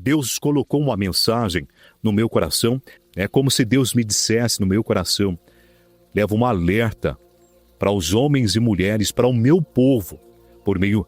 Deus colocou uma mensagem no meu coração, é como se Deus me dissesse no meu coração, leva um alerta para os homens e mulheres, para o meu povo, por meio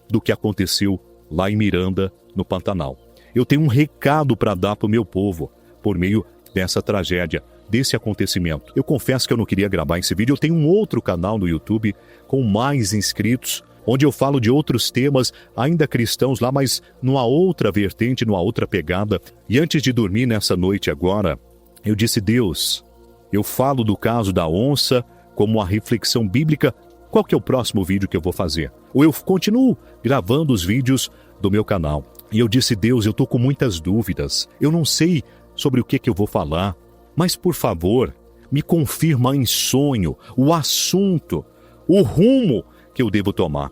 do que aconteceu lá em Miranda, no Pantanal. Eu tenho um recado para dar para o meu povo, por meio dessa tragédia, desse acontecimento. Eu confesso que eu não queria gravar esse vídeo. Eu tenho um outro canal no YouTube com mais inscritos, onde eu falo de outros temas, ainda cristãos lá, mas numa outra vertente, numa outra pegada. E antes de dormir nessa noite agora, eu disse, Deus, eu falo do caso da onça como uma reflexão bíblica. Qual que é o próximo vídeo que eu vou fazer? Ou eu continuo gravando os vídeos do meu canal. E eu disse, Deus, eu estou com muitas dúvidas. Eu não sei sobre o que eu vou falar. Mas, por favor, me confirma em sonho o assunto, o rumo que eu devo tomar.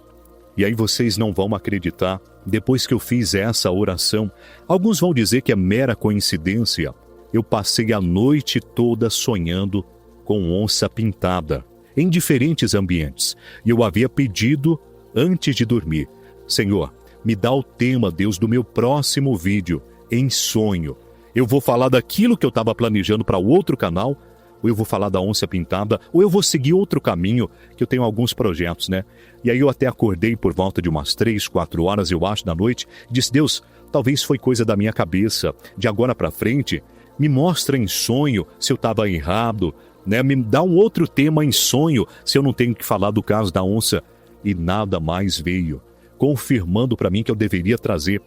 E aí vocês não vão acreditar, depois que eu fiz essa oração, alguns vão dizer que é mera coincidência. Eu passei a noite toda sonhando com onça pintada, em diferentes ambientes. E eu havia pedido, antes de dormir, Senhor, me dá o tema, Deus, do meu próximo vídeo, em sonho. Eu vou falar daquilo que eu estava planejando para o outro canal, ou eu vou falar da onça pintada, ou eu vou seguir outro caminho, que eu tenho alguns projetos, né? E aí eu até acordei por volta de umas 3, 4 horas, eu acho, da noite, e disse, Deus, talvez foi coisa da minha cabeça, de agora para frente, me mostra em sonho se eu estava errado, né? Me dá um outro tema em sonho, se eu não tenho que falar do caso da onça. E nada mais veio, confirmando para mim que eu deveria trazer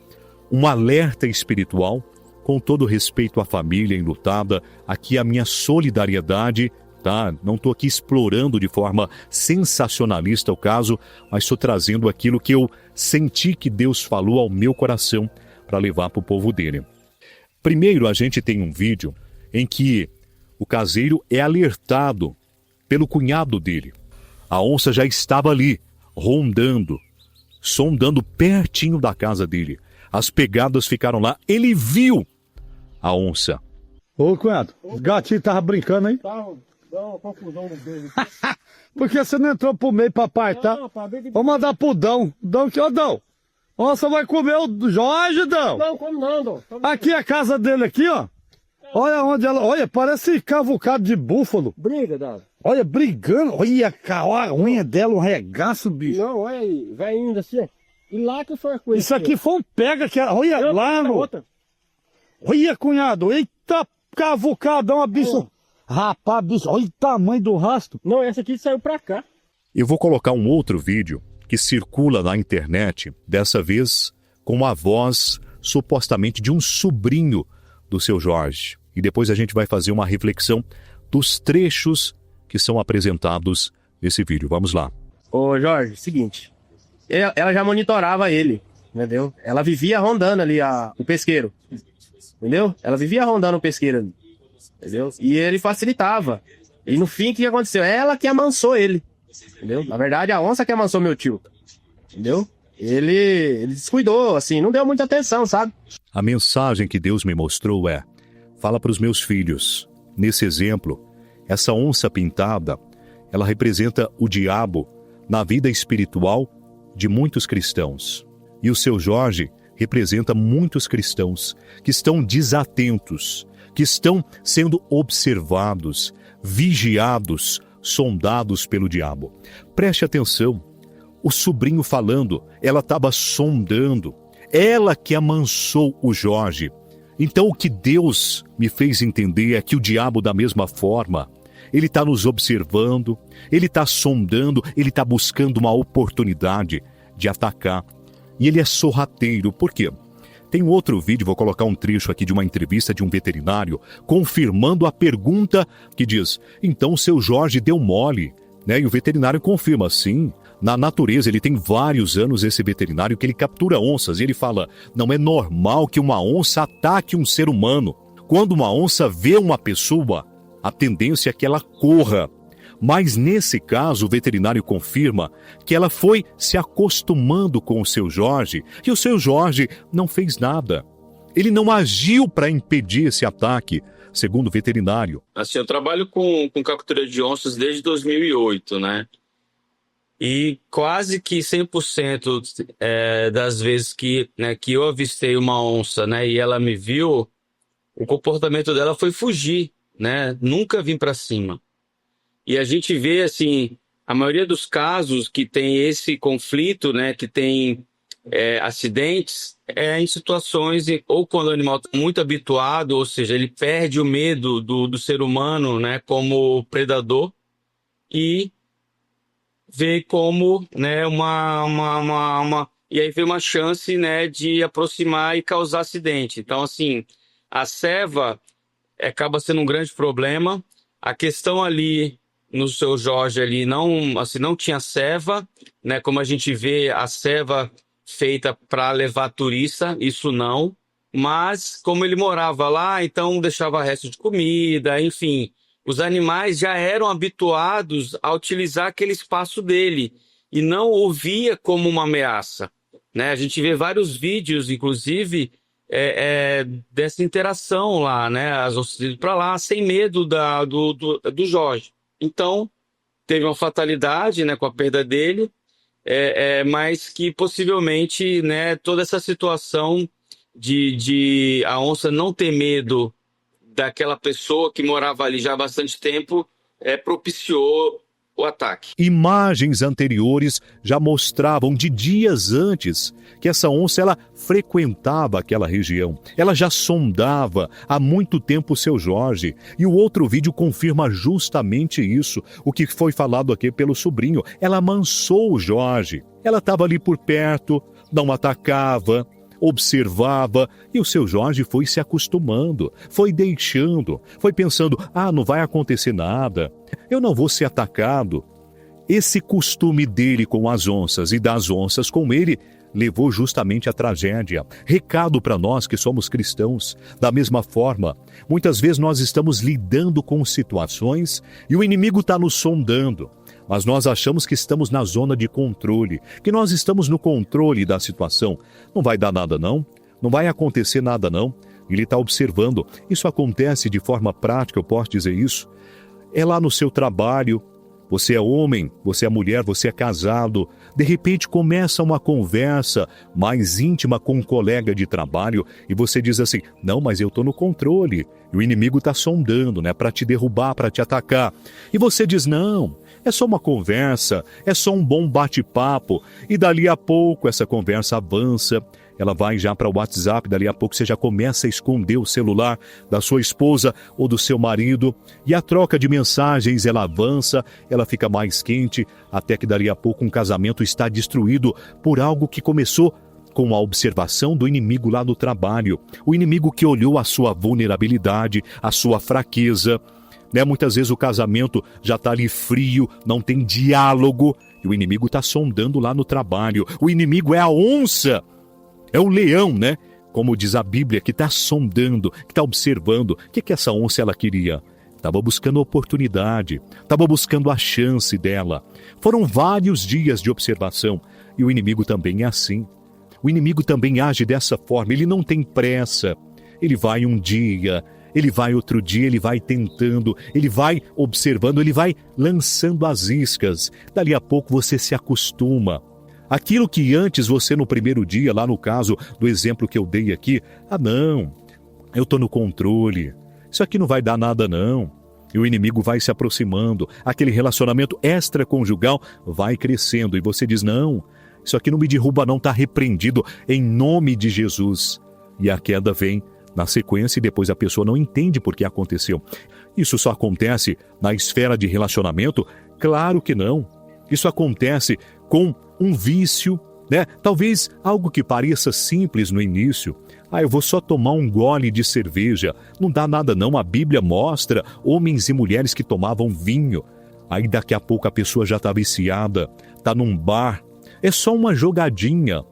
um alerta espiritual, com todo respeito à família enlutada, aqui a minha solidariedade, tá? Não estou aqui explorando de forma sensacionalista o caso, mas estou trazendo aquilo que eu senti que Deus falou ao meu coração para levar para o povo dele. Primeiro, a gente tem um vídeo em que o caseiro é alertado pelo cunhado dele. A onça já estava ali, rondando, sondando pertinho da casa dele. As pegadas ficaram lá, ele viu a onça. Ô, cunhado, os gatinhos estavam brincando aí? Tava, dá uma confusão no dedo. Por que você não entrou pro meio pra apartar? Vou mandar pro Dão. Dão que, ô Dão. Onça vai comer o Jorge, Dão. Não, como não, Dão. Aqui é a casa dele aqui, ó. Olha onde ela... Olha, parece cavucado de búfalo. Briga, Dado. Olha, brigando. Olha, a unha dela, um regaço, bicho. Não, olha aí, vai indo assim. E lá que foi a coisa. Isso aqui foi um pega que era... Olha, lá no... Outra. Olha, cunhado. Eita, cavucadão, a bicho. Rapaz, bicho, olha o tamanho do rastro. Não, essa aqui saiu pra cá. Eu vou colocar um outro vídeo que circula na internet, dessa vez com a voz supostamente de um sobrinho do seu Jorge. E depois a gente vai fazer uma reflexão dos trechos que são apresentados nesse vídeo. Vamos lá. Ô Jorge, seguinte. Ela já monitorava ele, entendeu? Ela vivia rondando ali o pesqueiro. Entendeu? Ela vivia rondando o pesqueiro ali. Entendeu? E ele facilitava. E no fim, o que aconteceu? Ela que amansou ele. Entendeu? Na verdade, a onça que amansou meu tio. Entendeu? Ele descuidou, assim, não deu muita atenção, sabe? A mensagem que Deus me mostrou é: fala para os meus filhos. Nesse exemplo, essa onça pintada, ela representa o diabo na vida espiritual de muitos cristãos. E o seu Jorge representa muitos cristãos que estão desatentos, que estão sendo observados, vigiados, sondados pelo diabo. Preste atenção, o sobrinho falando, ela estava sondando, ela que amansou o Jorge. Então o que Deus me fez entender é que o diabo, da mesma forma, ele está nos observando, ele está sondando, ele está buscando uma oportunidade de atacar. E ele é sorrateiro. Por quê? Tem um outro vídeo, vou colocar um trecho aqui de uma entrevista de um veterinário, confirmando a pergunta que diz: então o seu Jorge deu mole, né? E o veterinário confirma, sim. Na natureza, ele tem vários anos, esse veterinário, que ele captura onças. E ele fala, não é normal que uma onça ataque um ser humano. Quando uma onça vê uma pessoa, a tendência é que ela corra. Mas nesse caso, o veterinário confirma que ela foi se acostumando com o seu Jorge, e o seu Jorge não fez nada. Ele não agiu para impedir esse ataque, segundo o veterinário. Assim, eu trabalho com captura de onças desde 2008, né? E quase que 100% das vezes que, né, que eu avistei uma onça, né, e ela me viu, o comportamento dela foi fugir, né, nunca vir para cima. E a gente vê, assim, a maioria dos casos que tem esse conflito, né, que tem acidentes, em situações ou quando o animal está muito habituado, ou seja, ele perde o medo do ser humano, né, como predador, e vê como, né, e aí vê uma chance, né, de aproximar e causar acidente. Então, assim, a ceva acaba sendo um grande problema. A questão ali no seu Jorge ali não, assim, não tinha ceva, né, como a gente vê a ceva feita para levar turista, isso não. Mas como ele morava lá, então deixava resto de comida, enfim. Os animais já eram habituados a utilizar aquele espaço dele e não o via como uma ameaça, né? A gente vê vários vídeos, inclusive, dessa interação lá, né? As onças indo para lá sem medo do Jorge. Então, teve uma fatalidade, né, com a perda dele, mas que possivelmente, né, toda essa situação de a onça não ter medo daquela pessoa que morava ali já há bastante tempo, propiciou o ataque. Imagens anteriores já mostravam de dias antes que essa onça ela frequentava aquela região. Ela já sondava há muito tempo o seu Jorge. E o outro vídeo confirma justamente isso, o que foi falado aqui pelo sobrinho. Ela amansou o Jorge. Ela estava ali por perto, não atacava, observava, e o seu Jorge foi se acostumando, foi deixando, foi pensando, não vai acontecer nada, eu não vou ser atacado. Esse costume dele com as onças e das onças com ele levou justamente à tragédia. Recado para nós que somos cristãos. Da mesma forma, muitas vezes nós estamos lidando com situações e o inimigo está nos sondando. Mas nós achamos que estamos na zona de controle, que nós estamos no controle da situação. Não vai dar nada não, não vai acontecer nada não. Ele está observando. Isso acontece de forma prática, eu posso dizer isso. É lá no seu trabalho, você é homem, você é mulher, você é casado. De repente começa uma conversa mais íntima com um colega de trabalho e você diz assim, não, mas eu estou no controle. E o inimigo está sondando, né, para te derrubar, para te atacar. E você diz, não, é só uma conversa, é só um bom bate-papo. E dali a pouco essa conversa avança, ela vai já para o WhatsApp, dali a pouco você já começa a esconder o celular da sua esposa ou do seu marido. E a troca de mensagens, ela avança, ela fica mais quente, até que dali a pouco um casamento está destruído por algo que começou com a observação do inimigo lá do trabalho. O inimigo que olhou a sua vulnerabilidade, a sua fraqueza. Né? Muitas vezes o casamento já está ali frio, não tem diálogo, e o inimigo está sondando lá no trabalho. O inimigo é a onça, é o leão, né? Como diz a Bíblia, que está sondando, que está observando. O que essa onça ela queria? Estava buscando oportunidade, estava buscando a chance dela. Foram vários dias de observação, e o inimigo também é assim. O inimigo também age dessa forma, ele não tem pressa. Ele vai um dia, ele vai outro dia, ele vai tentando, ele vai observando, ele vai lançando as iscas. Dali a pouco você se acostuma. Aquilo que antes você no primeiro dia, lá no caso do exemplo que eu dei aqui, não, eu estou no controle, isso aqui não vai dar nada não. E o inimigo vai se aproximando, aquele relacionamento extraconjugal vai crescendo e você diz, não, isso aqui não me derruba não, está repreendido em nome de Jesus. E a queda vem na sequência e depois a pessoa não entende por que aconteceu. Isso só acontece na esfera de relacionamento? Claro que não. Isso acontece com um vício, né? Talvez algo que pareça simples no início. Eu vou só tomar um gole de cerveja. Não dá nada não, a Bíblia mostra homens e mulheres que tomavam vinho. Aí daqui a pouco a pessoa já está viciada, está num bar. É só uma jogadinha.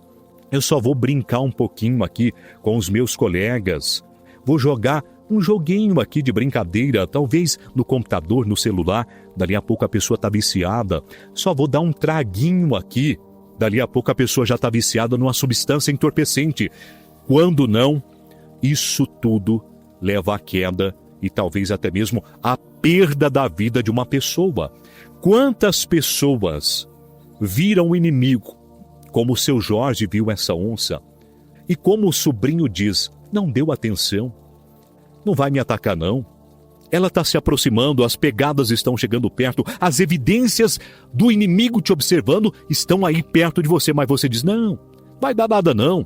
Eu só vou brincar um pouquinho aqui com os meus colegas. Vou jogar um joguinho aqui de brincadeira, talvez no computador, no celular. Dali a pouco a pessoa está viciada. Só vou dar um traguinho aqui. Dali a pouco a pessoa já está viciada numa substância entorpecente. Quando não, isso tudo leva à queda e talvez até mesmo à perda da vida de uma pessoa. Quantas pessoas viram o inimigo, como o seu Jorge viu essa onça, e como o sobrinho diz, não deu atenção, não vai me atacar não. Ela está se aproximando, as pegadas estão chegando perto, as evidências do inimigo te observando estão aí perto de você, mas você diz, não, vai dar nada não.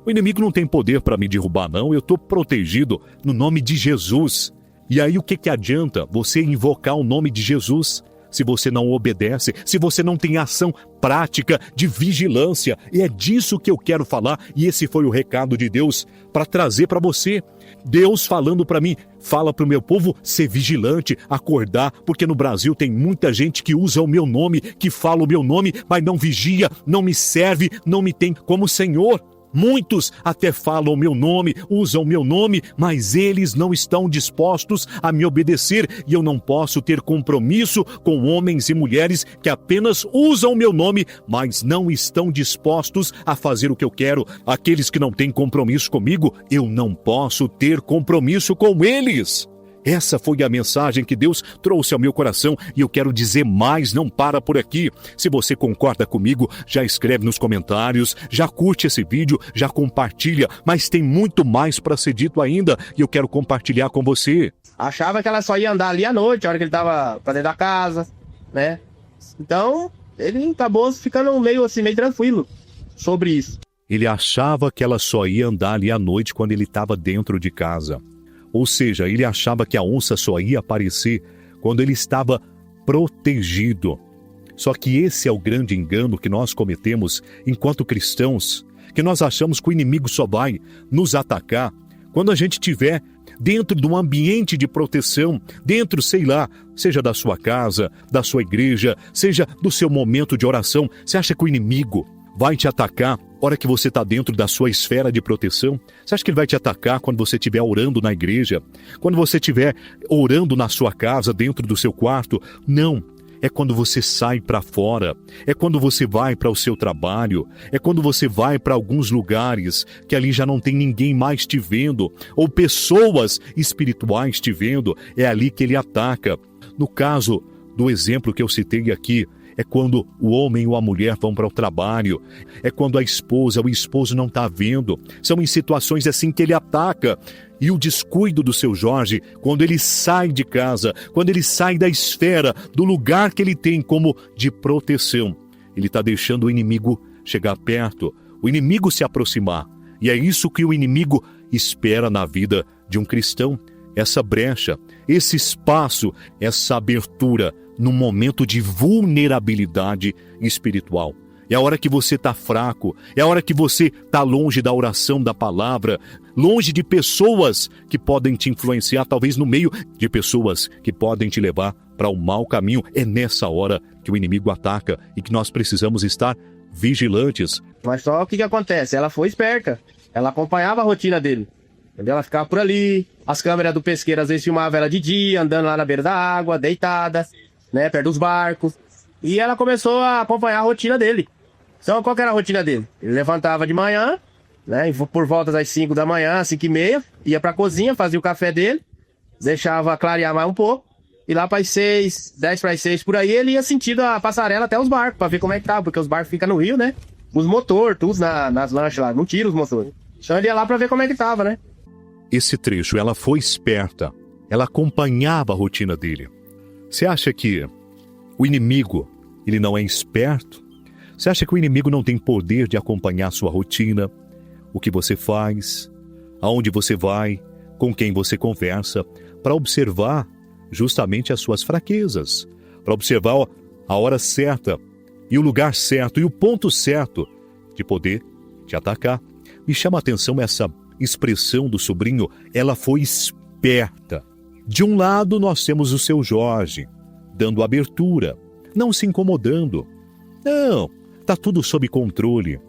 O inimigo não tem poder para me derrubar não, eu estou protegido no nome de Jesus. E aí o que adianta você invocar o nome de Jesus se você não obedece, se você não tem ação prática de vigilância? E é disso que eu quero falar, e esse foi o recado de Deus para trazer para você. Deus falando para mim, fala para o meu povo ser vigilante, acordar, porque no Brasil tem muita gente que usa o meu nome, que fala o meu nome, mas não vigia, não me serve, não me tem como Senhor. Muitos até falam o meu nome, usam o meu nome, mas eles não estão dispostos a me obedecer, e eu não posso ter compromisso com homens e mulheres que apenas usam o meu nome, mas não estão dispostos a fazer o que eu quero. Aqueles que não têm compromisso comigo, eu não posso ter compromisso com eles. Essa foi a mensagem que Deus trouxe ao meu coração, e eu quero dizer mais, não para por aqui. Se você concorda comigo, já escreve nos comentários, já curte esse vídeo, já compartilha, mas tem muito mais para ser dito ainda, e eu quero compartilhar com você. Achava que ela só ia andar ali à noite, a hora que ele tava pra dentro da casa, né? Então, ele acabou ficando meio tranquilo sobre isso. Ele achava que ela só ia andar ali à noite quando ele estava dentro de casa. Ou seja, ele achava que a onça só ia aparecer quando ele estava protegido. Só que esse é o grande engano que nós cometemos enquanto cristãos, que nós achamos que o inimigo só vai nos atacar quando a gente estiver dentro de um ambiente de proteção, dentro, sei lá, seja da sua casa, da sua igreja, seja do seu momento de oração. Você acha que o inimigo vai te atacar na hora que você está dentro da sua esfera de proteção? Você acha que ele vai te atacar quando você estiver orando na igreja? Quando você estiver orando na sua casa, dentro do seu quarto? Não. É quando você sai para fora. É quando você vai para o seu trabalho. É quando você vai para alguns lugares que ali já não tem ninguém mais te vendo, ou pessoas espirituais te vendo. É ali que ele ataca. No caso do exemplo que eu citei aqui, é quando o homem ou a mulher vão para o trabalho. É quando a esposa ou o esposo não está vendo. São em situações assim que ele ataca. E o descuido do seu Jorge, quando ele sai de casa, quando ele sai da esfera, do lugar que ele tem como de proteção, ele está deixando o inimigo chegar perto, o inimigo se aproximar. E é isso que o inimigo espera na vida de um cristão. Essa brecha, esse espaço, essa abertura num momento de vulnerabilidade espiritual. É a hora que você está fraco, é a hora que você está longe da oração, da palavra, longe de pessoas que podem te influenciar, talvez no meio de pessoas que podem te levar para um mau caminho. É nessa hora que o inimigo ataca e que nós precisamos estar vigilantes. Mas só o que acontece? Ela foi esperta, ela acompanhava a rotina dele. Entendeu? Ela ficava por ali, as câmeras do pesqueiro às vezes filmavam ela de dia, andando lá na beira da água, deitada, né, perto dos barcos. E ela começou a acompanhar a rotina dele. Então, qual que era a rotina dele? Ele levantava de manhã, né, por volta das 5 da manhã, 5h30, ia pra cozinha, fazia o café dele, deixava clarear mais um pouco, e lá para as 6, 10 para as 6 por aí, ele ia sentindo a passarela até os barcos, pra ver como é que tá, porque os barcos ficam no rio, né? Os motores, tudo nas lanchas lá, não tira os motores. Então ele ia lá pra ver como é que tava, né? Esse trecho, ela foi esperta, ela acompanhava a rotina dele. Você acha que o inimigo, ele não é esperto? Você acha que o inimigo não tem poder de acompanhar a sua rotina, o que você faz, aonde você vai, com quem você conversa, para observar justamente as suas fraquezas, para observar a hora certa e o lugar certo e o ponto certo de poder te atacar? Me chama a atenção essa expressão do sobrinho, ela foi esperta. De um lado nós temos o seu Jorge, dando abertura, não se incomodando. Não, está tudo sob controle.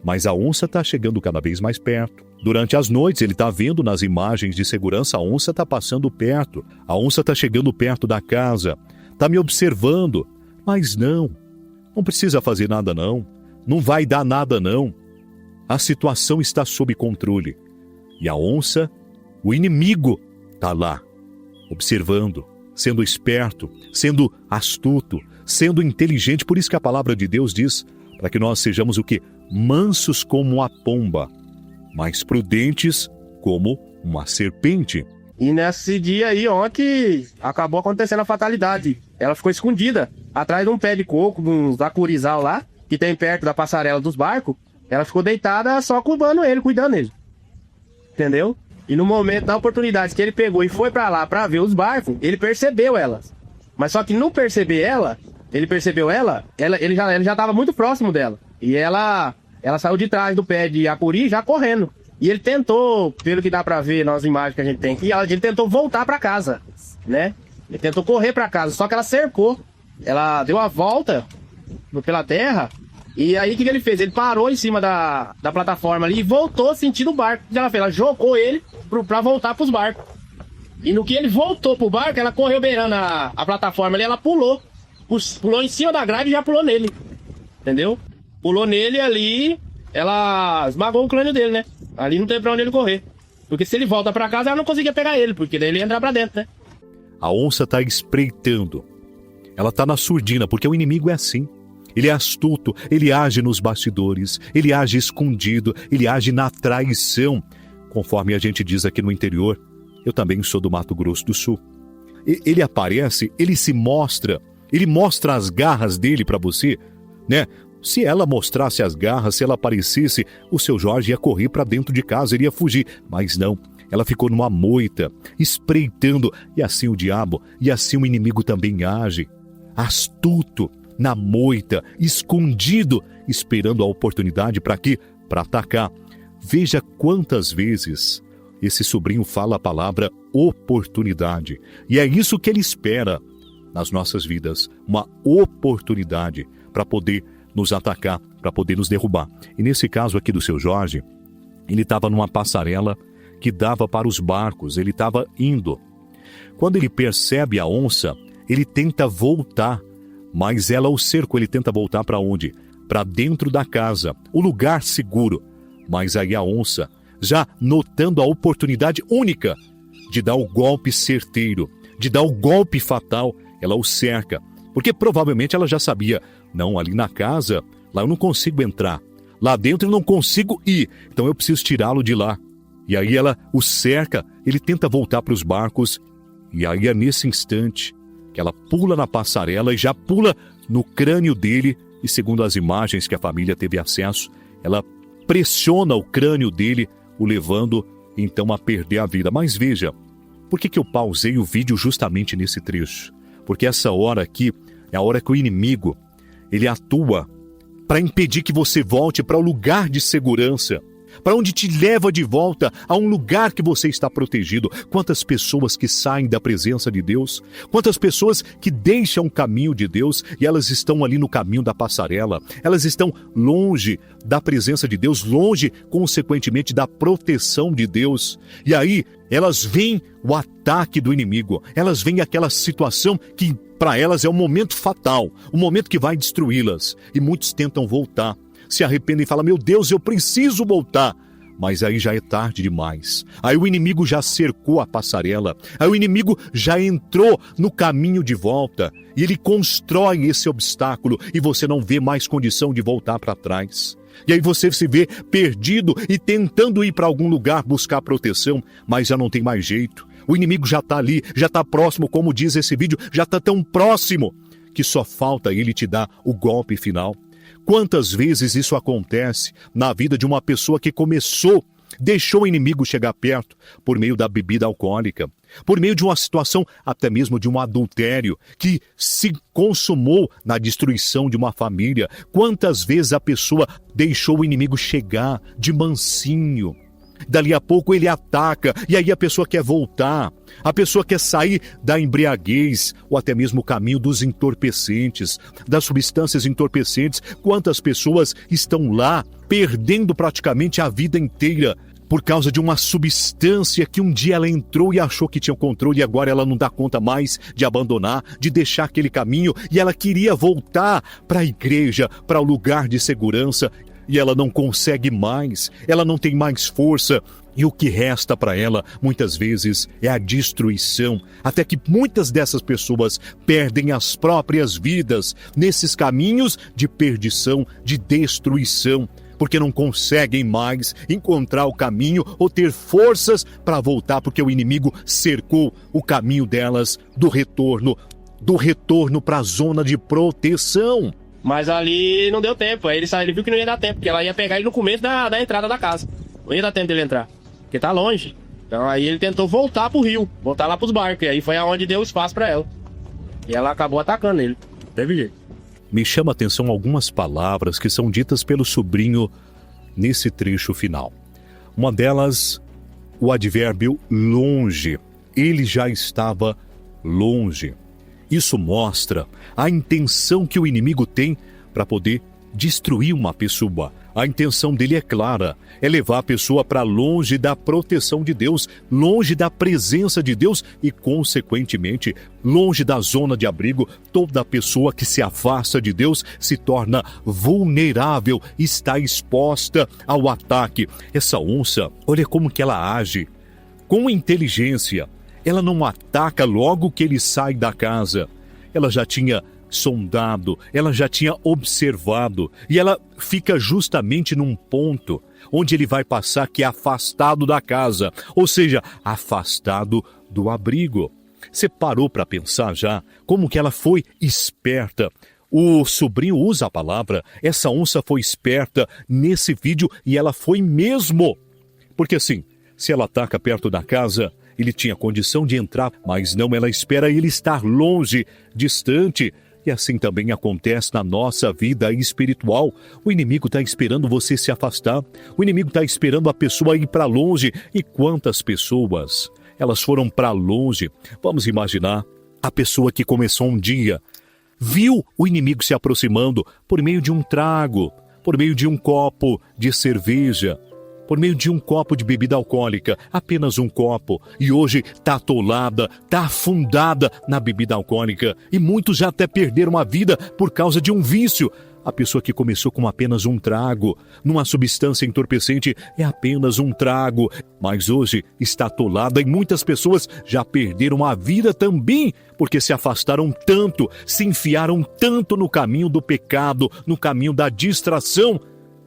Mas a onça está chegando cada vez mais perto. Durante as noites ele está vendo nas imagens de segurança, a onça está passando perto. A onça está chegando perto da casa, está me observando. Mas não precisa fazer nada não. Não vai dar nada não. A situação está sob controle. E a onça, o inimigo, está lá, observando, sendo esperto, sendo astuto, sendo inteligente. Por isso que a palavra de Deus diz para que nós sejamos o quê? Mansos como a pomba, mas prudentes como uma serpente. E nesse dia aí, ontem, acabou acontecendo a fatalidade. Ela ficou escondida atrás de um pé de coco, de uns acurizal lá, que tem perto da passarela dos barcos. Ela ficou deitada só cuidando dele. Entendeu? E no momento da oportunidade que ele pegou e foi pra lá pra ver os barcos, ele percebeu ela. Mas só que não perceber ela, ele já tava muito próximo dela. E ela saiu de trás do pé de acuri já correndo. E ele tentou, pelo que dá pra ver nas imagens que a gente tem aqui, ele tentou voltar pra casa, né? Ele tentou correr pra casa, só que ela cercou. Ela deu a volta pela terra. E aí o que ele fez? Ele parou em cima da plataforma ali e voltou sentindo o barco. O que ela fez? Ela jogou ele pra voltar pros barcos. E no que ele voltou pro barco, ela correu beirando a plataforma ali, ela pulou. Pulou em cima da grade e já pulou nele. Entendeu? Pulou nele ali, ela esmagou o crânio dele, né? Ali não tem pra onde ele correr. Porque se ele volta pra casa, ela não conseguia pegar ele, porque daí ele ia entrar pra dentro, né? A onça está espreitando. Ela está na surdina, porque o inimigo é assim. Ele é astuto, ele age nos bastidores, ele age escondido, ele age na traição. Conforme a gente diz aqui no interior, eu também sou do Mato Grosso do Sul. Ele aparece, ele se mostra, ele mostra as garras dele para você, né? Se ela mostrasse as garras, se ela aparecesse, o seu Jorge ia correr para dentro de casa, ele ia fugir. Mas não, ela ficou numa moita, espreitando. E assim o diabo, e assim o inimigo também age. Astuto, na moita, escondido, esperando a oportunidade para quê? Para atacar. Veja quantas vezes esse sobrinho fala a palavra oportunidade. E é isso que ele espera nas nossas vidas. Uma oportunidade para poder nos atacar, para poder nos derrubar. E nesse caso aqui do seu Jorge, ele estava numa passarela que dava para os barcos, ele estava indo. Quando ele percebe a onça, ele tenta voltar, mas ela o cercou. Ele tenta voltar para onde? Para dentro da casa, o lugar seguro. Mas aí a onça, já notando a oportunidade única de dar o golpe certeiro, de dar o golpe fatal, ela o cerca. Porque provavelmente ela já sabia, não, ali na casa, lá eu não consigo entrar. Lá dentro eu não consigo ir, então eu preciso tirá-lo de lá. E aí ela o cerca, ele tenta voltar para os barcos. E aí é nesse instante que ela pula na passarela e já pula no crânio dele. E segundo as imagens que a família teve acesso, ela pressiona o crânio dele, o levando então a perder a vida. Mas veja, por que eu pausei o vídeo justamente nesse trecho? Porque essa hora aqui é a hora que o inimigo, ele atua para impedir que você volte para o lugar de segurança, para onde te leva de volta a um lugar que você está protegido. Quantas pessoas que saem da presença de Deus, quantas pessoas que deixam o caminho de Deus e elas estão ali no caminho da passarela, elas estão longe da presença de Deus, longe, consequentemente, da proteção de Deus. E aí, elas veem o ataque do inimigo, elas veem aquela situação que para elas é um momento fatal, um momento que vai destruí-las. E muitos tentam voltar, se arrependem e falam, meu Deus, eu preciso voltar. Mas aí já é tarde demais. Aí o inimigo já cercou a passarela. Aí o inimigo já entrou no caminho de volta. E ele constrói esse obstáculo e você não vê mais condição de voltar para trás. E aí você se vê perdido e tentando ir para algum lugar buscar proteção, mas já não tem mais jeito. O inimigo já está ali, já está próximo, como diz esse vídeo, já está tão próximo que só falta ele te dar o golpe final. Quantas vezes isso acontece na vida de uma pessoa que deixou o inimigo chegar perto por meio da bebida alcoólica, por meio de uma situação até mesmo de um adultério que se consumou na destruição de uma família. Quantas vezes a pessoa deixou o inimigo chegar de mansinho. Dali a pouco ele ataca e aí a pessoa quer voltar, a pessoa quer sair da embriaguez ou até mesmo o caminho dos entorpecentes, das substâncias entorpecentes. Quantas pessoas estão lá perdendo praticamente a vida inteira por causa de uma substância que um dia ela entrou e achou que tinha o controle e agora ela não dá conta mais de abandonar, de deixar aquele caminho e ela queria voltar para a igreja, para o lugar de segurança. E ela não consegue mais, ela não tem mais força. E o que resta para ela, muitas vezes, é a destruição, até que muitas dessas pessoas perdem as próprias vidas nesses caminhos de perdição, de destruição, porque não conseguem mais encontrar o caminho ou ter forças para voltar, porque o inimigo cercou o caminho delas do retorno para a zona de proteção. Mas ali não deu tempo, aí ele viu que não ia dar tempo, porque ela ia pegar ele no começo da entrada da casa. Não ia dar tempo dele entrar, porque tá longe. Então aí ele tentou voltar pro rio, voltar lá pros barcos, e aí foi aonde deu espaço pra ela. E ela acabou atacando ele, teve jeito. Me chama a atenção algumas palavras que são ditas pelo sobrinho nesse trecho final. Uma delas, o advérbio longe. Ele já estava longe. Isso mostra a intenção que o inimigo tem para poder destruir uma pessoa. A intenção dele é clara, é levar a pessoa para longe da proteção de Deus, longe da presença de Deus e, consequentemente, longe da zona de abrigo. Toda pessoa que se afasta de Deus se torna vulnerável, está exposta ao ataque. Essa onça, olha como que ela age, com inteligência. Ela não ataca logo que ele sai da casa. Ela já tinha sondado, ela já tinha observado, e ela fica justamente num ponto onde ele vai passar, que é afastado da casa, ou seja, afastado do abrigo. Você parou para pensar já como que ela foi esperta? O sobrinho usa a palavra, essa onça foi esperta nesse vídeo, e ela foi mesmo. Porque assim, se ela ataca perto da casa, ele tinha condição de entrar, mas não, ela espera ele estar longe, distante. E assim também acontece na nossa vida espiritual. O inimigo está esperando você se afastar. O inimigo está esperando a pessoa ir para longe. E quantas pessoas, elas foram para longe? Vamos imaginar a pessoa que começou um dia, viu o inimigo se aproximando por meio de um trago, por meio de um copo de cerveja, por meio de um copo de bebida alcoólica, apenas um copo, e hoje está atolada, está afundada na bebida alcoólica, e muitos já até perderam a vida por causa de um vício. A pessoa que começou com apenas um trago, numa substância entorpecente, é apenas um trago, mas hoje está atolada, e muitas pessoas já perderam a vida também, porque se afastaram tanto, se enfiaram tanto no caminho do pecado, no caminho da distração,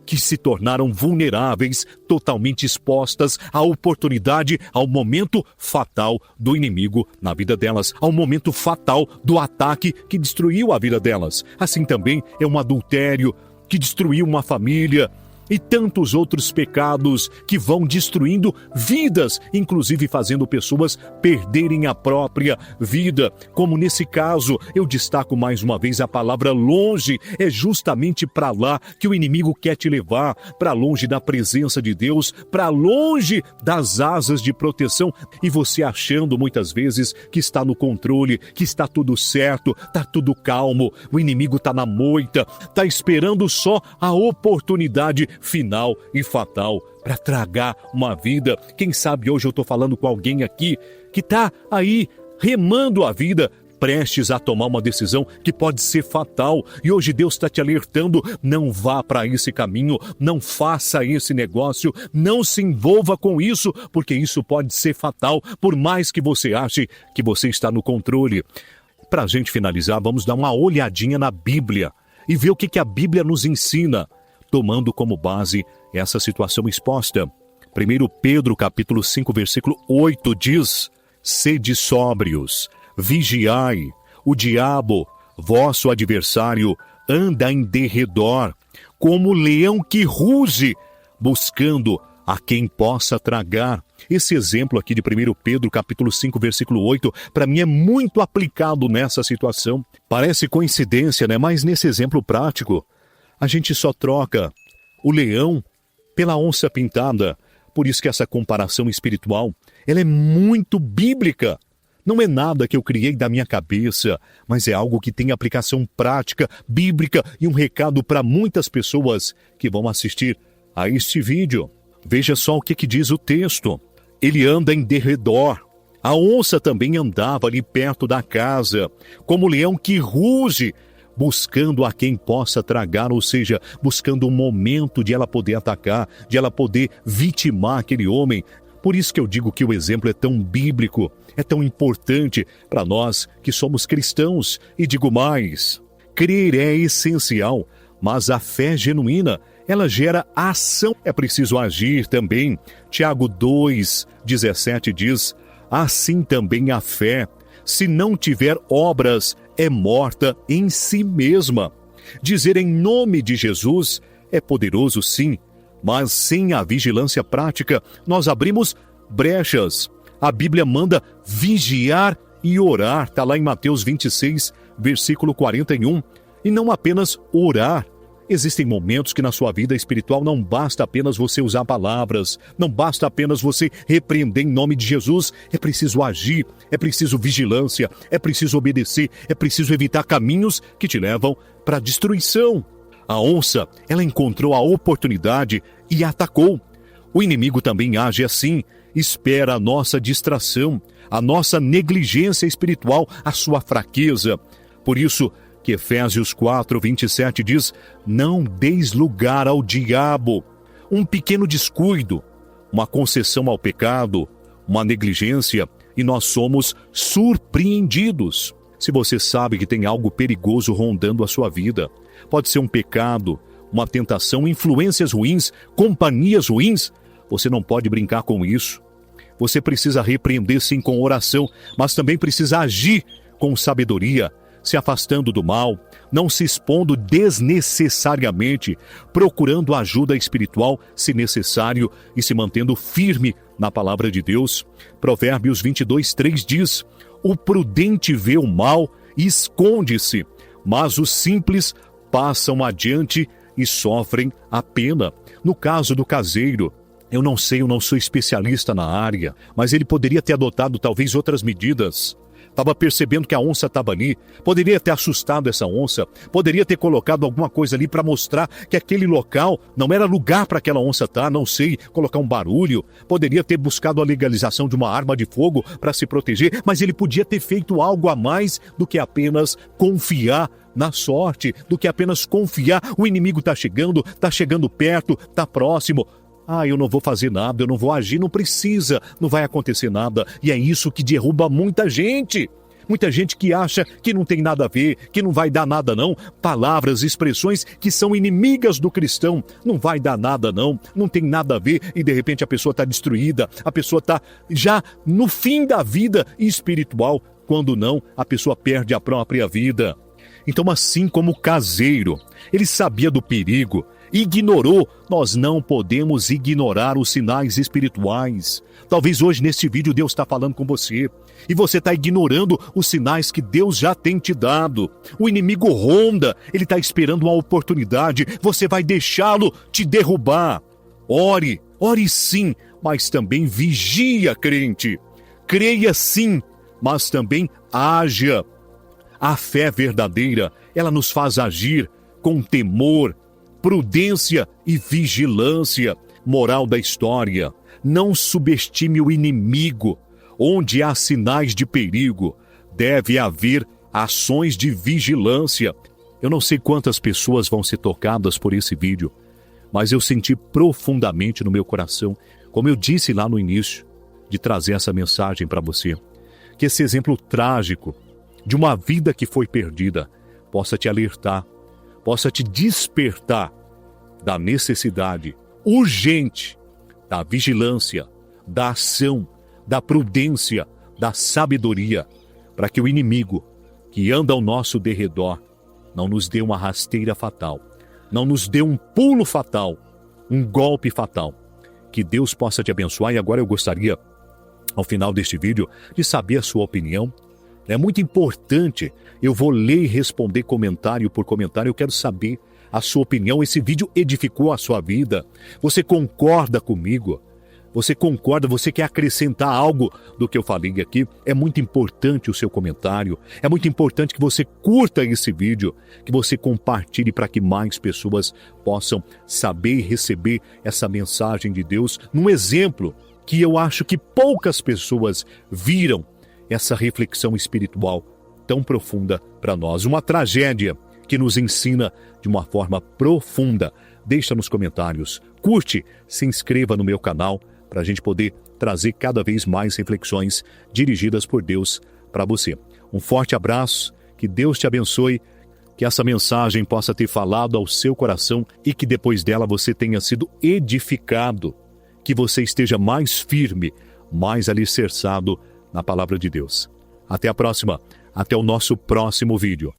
que se tornaram vulneráveis, totalmente expostas à oportunidade, ao momento fatal do inimigo na vida delas, ao momento fatal do ataque que destruiu a vida delas. Assim também é um adultério que destruiu uma família, e tantos outros pecados que vão destruindo vidas, inclusive fazendo pessoas perderem a própria vida. Como nesse caso, eu destaco mais uma vez a palavra longe. É justamente para lá que o inimigo quer te levar, para longe da presença de Deus, para longe das asas de proteção, e você achando muitas vezes que está no controle, que está tudo certo, está tudo calmo. O inimigo está na moita, está esperando só a oportunidade final e fatal para tragar uma vida. Quem sabe hoje eu estou falando com alguém aqui que está aí remando a vida, prestes a tomar uma decisão que pode ser fatal, e hoje Deus está te alertando: não vá para esse caminho, não faça esse negócio, não se envolva com isso, porque isso pode ser fatal, por mais que você ache que você está no controle. Para a gente finalizar, vamos dar uma olhadinha na Bíblia e ver o que a Bíblia nos ensina, tomando como base essa situação exposta. 1 Pedro capítulo 5, versículo 8 diz: sede sóbrios, vigiai, o diabo, vosso adversário, anda em derredor, como leão que ruge, buscando a quem possa tragar. Esse exemplo aqui de 1 Pedro capítulo 5, versículo 8, para mim é muito aplicado nessa situação. Parece coincidência, né? Mas nesse exemplo prático, a gente só troca o leão pela onça pintada. Por isso que essa comparação espiritual, ela é muito bíblica. Não é nada que eu criei da minha cabeça, mas é algo que tem aplicação prática, bíblica, e um recado para muitas pessoas que vão assistir a este vídeo. Veja só o que diz o texto. Ele anda em derredor. A onça também andava ali perto da casa, como leão que ruge, buscando a quem possa tragar, ou seja, buscando um momento de ela poder atacar, de ela poder vitimar aquele homem. Por isso que eu digo que o exemplo é tão bíblico, é tão importante para nós que somos cristãos. E digo mais, crer é essencial, mas a fé genuína, ela gera ação. É preciso agir também. Tiago 2,17 diz, assim também a fé, se não tiver obras, é morta em si mesma. Dizer em nome de Jesus é poderoso sim, mas sem a vigilância prática, nós abrimos brechas. A Bíblia manda vigiar e orar, está lá em Mateus 26, versículo 41. E não apenas orar. Existem momentos que na sua vida espiritual não basta apenas você usar palavras, não basta apenas você repreender em nome de Jesus. É preciso agir, é preciso vigilância, é preciso obedecer, é preciso evitar caminhos que te levam para a destruição. A onça, ela encontrou a oportunidade e atacou. O inimigo também age assim, espera a nossa distração, a nossa negligência espiritual, a sua fraqueza. Por isso que Efésios 4:27 diz, não deis lugar ao diabo. Um pequeno descuido, uma concessão ao pecado, uma negligência, e nós somos surpreendidos. Se você sabe que tem algo perigoso rondando a sua vida, pode ser um pecado, uma tentação, influências ruins, companhias ruins, você não pode brincar com isso. Você precisa repreender sim com oração, mas também precisa agir com sabedoria, se afastando do mal, não se expondo desnecessariamente, procurando ajuda espiritual se necessário e se mantendo firme na palavra de Deus. Provérbios 22:3 diz, o prudente vê o mal e esconde-se, mas os simples passam adiante e sofrem a pena. No caso do caseiro, eu não sou especialista na área, mas ele poderia ter adotado talvez outras medidas. Estava percebendo que a onça estava ali, poderia ter assustado essa onça, poderia ter colocado alguma coisa ali para mostrar que aquele local não era lugar para aquela onça estar, não sei, colocar um barulho, poderia ter buscado a legalização de uma arma de fogo para se proteger, mas ele podia ter feito algo a mais do que apenas confiar na sorte, do que apenas confiar, o inimigo está chegando perto, está próximo. Eu não vou fazer nada, eu não vou agir, não precisa, não vai acontecer nada. E é isso que derruba muita gente. Muita gente que acha que não tem nada a ver, que não vai dar nada não. Palavras, expressões que são inimigas do cristão. Não vai dar nada não tem nada a ver. E de repente a pessoa está destruída, a pessoa está já no fim da vida espiritual. Quando não, a pessoa perde a própria vida. Então, assim como o caseiro, ele sabia do perigo, ignorou. Nós não podemos ignorar os sinais espirituais. Talvez hoje neste vídeo Deus está falando com você e você está ignorando os sinais que Deus já tem te dado. O inimigo ronda, ele está esperando uma oportunidade, você vai deixá-lo te derrubar. Ore sim, mas também vigia, crente. Creia sim, mas também haja. A fé verdadeira, ela nos faz agir com temor, prudência e vigilância. Moral da história, não subestime o inimigo. Onde há sinais de perigo, deve haver ações de vigilância. Eu não sei quantas pessoas vão ser tocadas por esse vídeo, mas eu senti profundamente no meu coração, como eu disse lá no início, de trazer essa mensagem para você, que esse exemplo trágico de uma vida que foi perdida possa te alertar, possa te despertar da necessidade urgente da vigilância, da ação, da prudência, da sabedoria, para que o inimigo que anda ao nosso derredor não nos dê uma rasteira fatal, não nos dê um pulo fatal, um golpe fatal. Que Deus possa te abençoar. E agora eu gostaria, ao final deste vídeo, de saber a sua opinião. É muito importante, eu vou ler e responder comentário por comentário, eu quero saber a sua opinião. Esse vídeo edificou a sua vida? Você concorda comigo? Você concorda? Você quer acrescentar algo do que eu falei aqui? É muito importante o seu comentário, é muito importante que você curta esse vídeo, que você compartilhe para que mais pessoas possam saber e receber essa mensagem de Deus, num exemplo que eu acho que poucas pessoas viram, essa reflexão espiritual tão profunda para nós. Uma tragédia que nos ensina de uma forma profunda. Deixa nos comentários, curte, se inscreva no meu canal, para a gente poder trazer cada vez mais reflexões dirigidas por Deus para você. Um forte abraço, que Deus te abençoe, que essa mensagem possa ter falado ao seu coração e que depois dela você tenha sido edificado, que você esteja mais firme, mais alicerçado na palavra de Deus. Até a próxima, até o nosso próximo vídeo.